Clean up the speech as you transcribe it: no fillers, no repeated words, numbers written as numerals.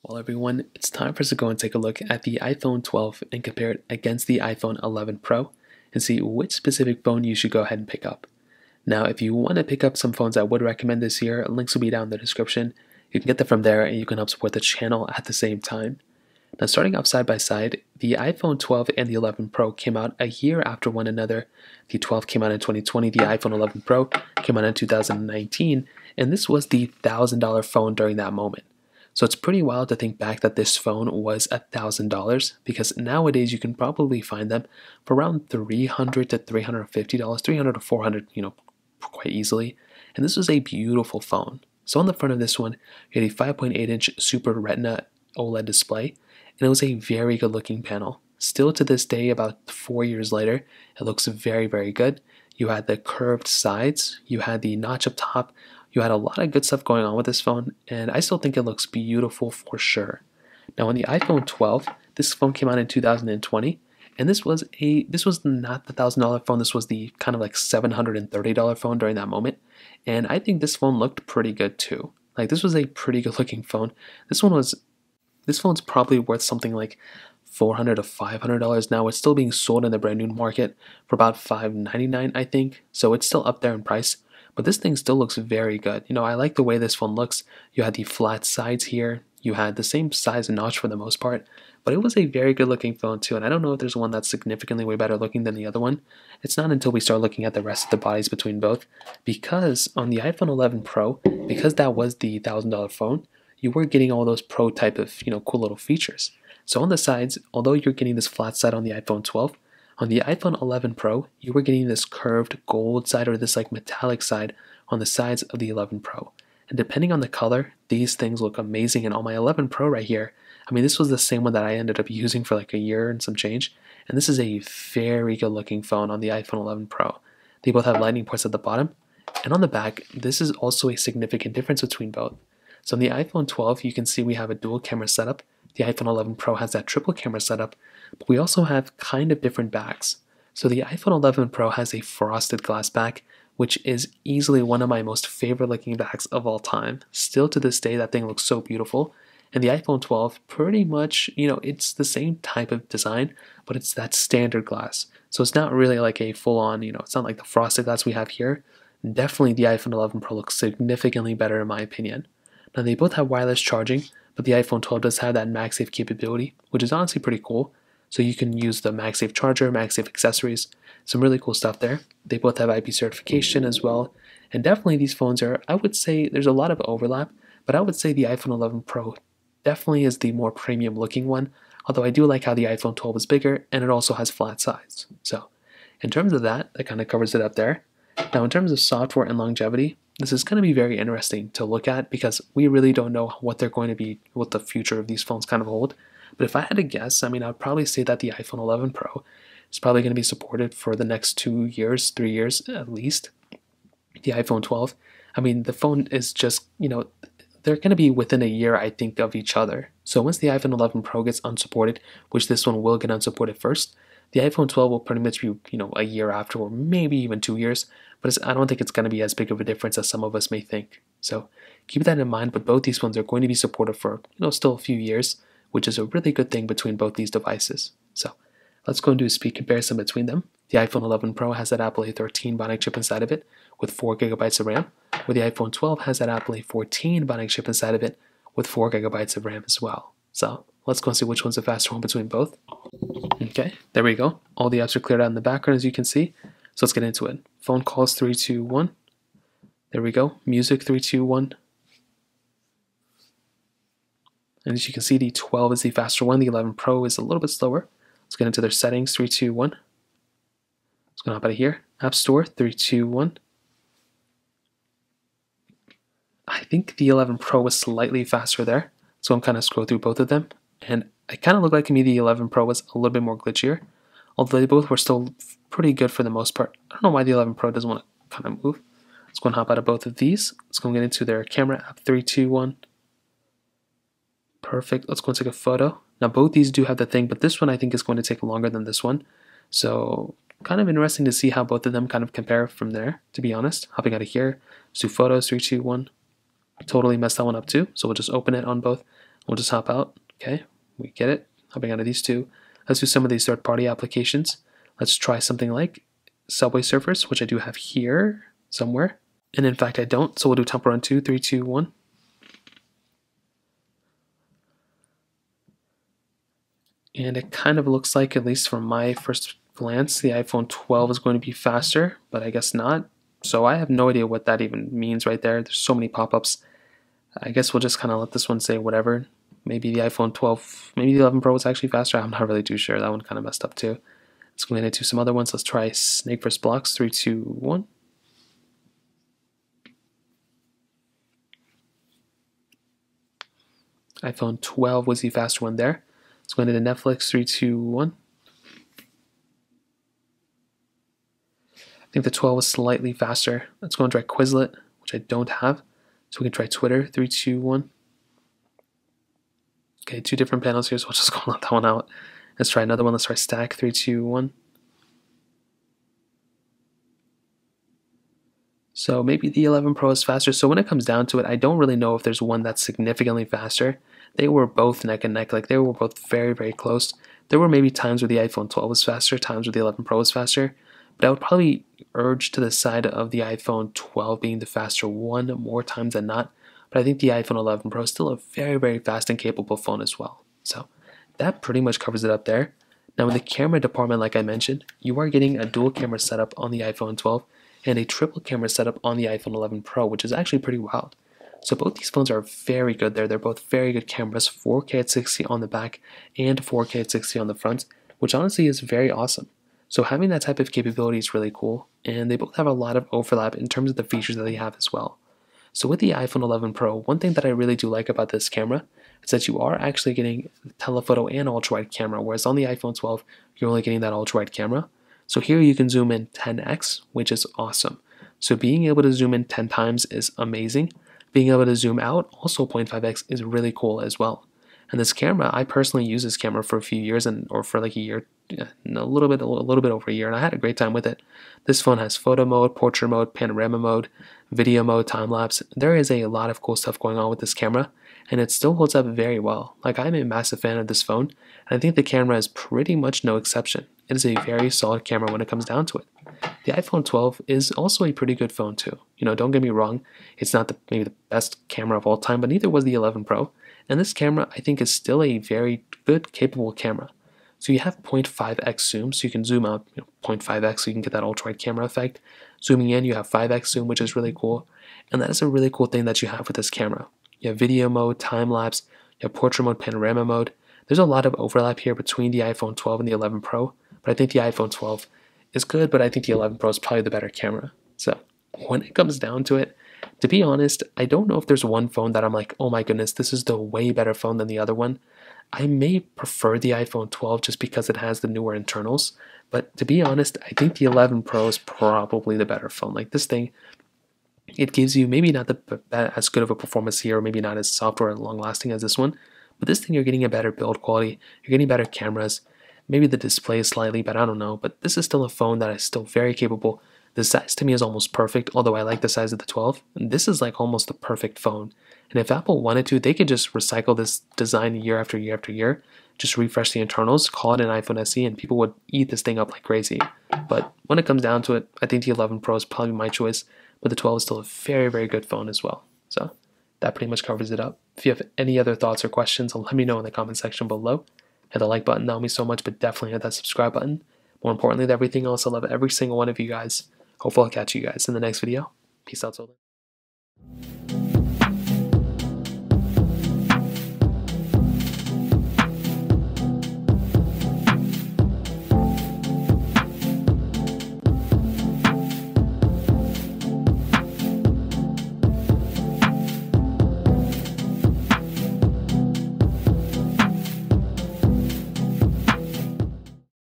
Well, everyone, it's time for us to go and take a look at the iPhone 12 and compare it against the iPhone 11 Pro and see which specific phone you should go ahead and pick up. Now, if you want to pick up some phones I would recommend this year, links will be down in the description. You can get them from there and you can help support the channel at the same time. Now, starting off side by side, the iPhone 12 and the 11 Pro came out a year after one another. The 12 came out in 2020, the iPhone 11 Pro came out in 2019, and this was the $1,000 phone during that moment. So it's pretty wild to think back that this phone was $1,000 because nowadays you can probably find them for around $300 to $350, $300 to $400, quite easily. And this was a beautiful phone. So on the front of this one, you had a 5.8-inch Super Retina OLED display, and it was a very good looking panel. Still to this day, about 4 years later, it looks very, very good. You had the curved sides, you had the notch up top, you had a lot of good stuff going on with this phone, and I still think it looks beautiful for sure. Now on the iPhone 12, this phone came out in 2020, and this was not the $1,000 phone. This was the kind of like $730 phone during that moment, and I think this phone looked pretty good too. Like, this was a pretty good looking phone. This phone's probably worth something like $400 to $500 now. It's still being sold in the brand new market for about $599, I think. So it's still up there in price. But this thing still looks very good. I like the way this phone looks. You had the flat sides here. You had the same size and notch for the most part. But it was a very good looking phone too. And I don't know if there's one that's significantly way better looking than the other one. It's not until we start looking at the rest of the bodies between both. Because on the iPhone 11 Pro, because that was the $1,000 phone, you were getting all those Pro type of, cool little features. So on the sides, although you're getting this flat side on the iPhone 12, on the iPhone 11 Pro, you were getting this curved gold side or this like metallic side on the sides of the 11 Pro. And depending on the color, these things look amazing. And on my 11 Pro right here, this was the same one that I ended up using for like a year and some change. And this is a very good looking phone on the iPhone 11 Pro. They both have lightning ports at the bottom. And on the back, this is also a significant difference between both. So on the iPhone 12, you can see we have a dual camera setup. The iPhone 11 Pro has that triple camera setup, but we also have kind of different backs. So the iPhone 11 Pro has a frosted glass back, which is easily one of my most favorite looking backs of all time. Still to this day, that thing looks so beautiful. And the iPhone 12, pretty much, it's the same type of design, but it's that standard glass. So it's not really like a full-on, it's not like the frosted glass we have here. Definitely the iPhone 11 Pro looks significantly better in my opinion. Now they both have wireless charging, but the iPhone 12 does have that MagSafe capability, which is honestly pretty cool. So you can use the MagSafe charger, MagSafe accessories, some really cool stuff there. They both have IP certification as well. And definitely these phones are, I would say there's a lot of overlap, but I would say the iPhone 11 Pro definitely is the more premium looking one. Although I do like how the iPhone 12 is bigger and it also has flat sides. So in terms of that kind of covers it up there. Now in terms of software and longevity, this is going to be very interesting to look at because we really don't know what they're going to be, what the future of these phones kind of hold. But if I had to guess, I'd probably say that the iPhone 11 Pro is probably going to be supported for the next 2 years, 3 years at least. The iPhone 12, the phone is just, they're going to be within a year, I think, of each other. So once the iPhone 11 Pro gets unsupported, which this one will get unsupported first, the iPhone 12 will pretty much be, a year after, or maybe even 2 years. But I don't think it's going to be as big of a difference as some of us may think. So keep that in mind. But both these phones are going to be supported for, still a few years, which is a really good thing between both these devices. So let's go and do a speed comparison between them. The iPhone 11 Pro has that Apple A13 Bionic chip inside of it with 4 gigabytes of RAM, where the iPhone 12 has that Apple A14 Bionic chip inside of it with 4 gigabytes of RAM as well. So let's go and see which one's the faster one between both. Okay, there we go. All the apps are cleared out in the background, as you can see. So let's get into it. Phone calls 3, 2, 1. There we go. Music 3, 2, 1. And as you can see, the 12 is the faster one. The 11 Pro is a little bit slower. Let's get into their settings. 3, 2, 1. Let's go hop out of here. App Store 3, 2, 1. I think the 11 Pro was slightly faster there. So I'm kind of scroll through both of them. And it kind of looked like to me the 11 Pro was a little bit more glitchier. Although they both were still pretty good for the most part. I don't know why the 11 Pro doesn't want to kind of move. Let's go and hop out of both of these. Let's go and get into their camera app. 3, 2, 1. Perfect. Let's go and take a photo. Now both these do have the thing, but this one I think is going to take longer than this one. So kind of interesting to see how both of them kind of compare from there, to be honest. Hopping out of here. Let's do photos. 3, 2, 1. Totally messed that one up too. So we'll just open it on both. We'll just hop out. Okay, we get it. Hopping out of these two. Let's do some of these third-party applications. Let's try something like Subway Surfers, which I do have here somewhere. And in fact, I don't, so we'll do Temple Run 2, 3, 2, 1. And it kind of looks like, at least from my first glance, the iPhone 12 is going to be faster, but I guess not. So I have no idea what that even means right there. There's so many pop-ups. I guess we'll just kind of let this one say whatever. Maybe the iPhone 12, maybe the 11 Pro is actually faster. I'm not really too sure. That one kind of messed up too. Let's go into some other ones. Let's try Snake vs. Blocks. 3, 2, 1. iPhone 12 was the faster one there. Let's go into Netflix. 3, 2, 1. I think the 12 was slightly faster. Let's go and try Quizlet, which I don't have. So we can try Twitter. 3, 2, 1. Okay, 2 different panels here, so we'll just go and let that one out. Let's try another one. Let's try Stack. 3, 2, 1. So maybe the 11 Pro is faster. So when it comes down to it, I don't really know if there's one that's significantly faster. They were both neck and neck. Like, they were both very, very close. There were maybe times where the iPhone 12 was faster, times where the 11 Pro was faster. But I would probably urge to the side of the iPhone 12 being the faster one more times than not. But I think the iPhone 11 Pro is still a very, very fast and capable phone as well. So that pretty much covers it up there. Now in the camera department, like I mentioned, you are getting a dual camera setup on the iPhone 12 and a triple camera setup on the iPhone 11 Pro, which is actually pretty wild. So both these phones are very good there. They're both very good cameras, 4K at 60 on the back and 4K at 60 on the front, which honestly is very awesome. So having that type of capability is really cool, and they both have a lot of overlap in terms of the features that they have as well. So with the iPhone 11 Pro, one thing that I really do like about this camera is that you are actually getting telephoto and ultra-wide camera, whereas on the iPhone 12, you're only getting that ultra-wide camera. So here you can zoom in 10x, which is awesome. So being able to zoom in 10 times is amazing. Being able to zoom out, also 0.5x, is really cool as well. And this camera, I personally use this camera for a few years, or for like a year, a little bit over a year, and I had a great time with it. This phone has photo mode, portrait mode, panorama mode, video mode, time lapse. There is a lot of cool stuff going on with this camera, and it still holds up very well. Like, I'm a massive fan of this phone, and I think the camera is pretty much no exception. It is a very solid camera when it comes down to it. The iPhone 12 is also a pretty good phone too. You know, don't get me wrong, it's not maybe the best camera of all time, but neither was the 11 Pro. And this camera, I think, is still a very good, capable camera. So you have 0.5x zoom, so you can zoom out 0.5x, so you can get that ultra-wide camera effect. Zooming in, you have 5x zoom, which is really cool. And that is a really cool thing that you have with this camera. You have video mode, time lapse, you have portrait mode, panorama mode. There's a lot of overlap here between the iPhone 12 and the 11 Pro, but I think the iPhone 12 is good, but I think the 11 Pro is probably the better camera. So when it comes down to it, to be honest, I don't know if there's one phone that I'm like, oh my goodness, this is the way better phone than the other one. I may prefer the iPhone 12 just because it has the newer internals, but to be honest, I think the 11 Pro is probably the better phone. Like, this thing, it gives you maybe not as good of a performance here, or maybe not as software and long lasting as this one, but this thing, you're getting a better build quality, you're getting better cameras, maybe the display is slightly, but I don't know, but this is still a phone that is still very capable. The size to me is almost perfect, although I like the size of the 12. And this is like almost the perfect phone. And if Apple wanted to, they could just recycle this design year after year after year, just refresh the internals, call it an iPhone SE, and people would eat this thing up like crazy. But when it comes down to it, I think the 11 Pro is probably my choice, but the 12 is still a very, very good phone as well. So that pretty much covers it up. If you have any other thoughts or questions, let me know in the comment section below. Hit the like button, that would mean so much, but definitely hit that subscribe button. More importantly than everything else, I love every single one of you guys. Hopefully I'll catch you guys in the next video. Peace out till then.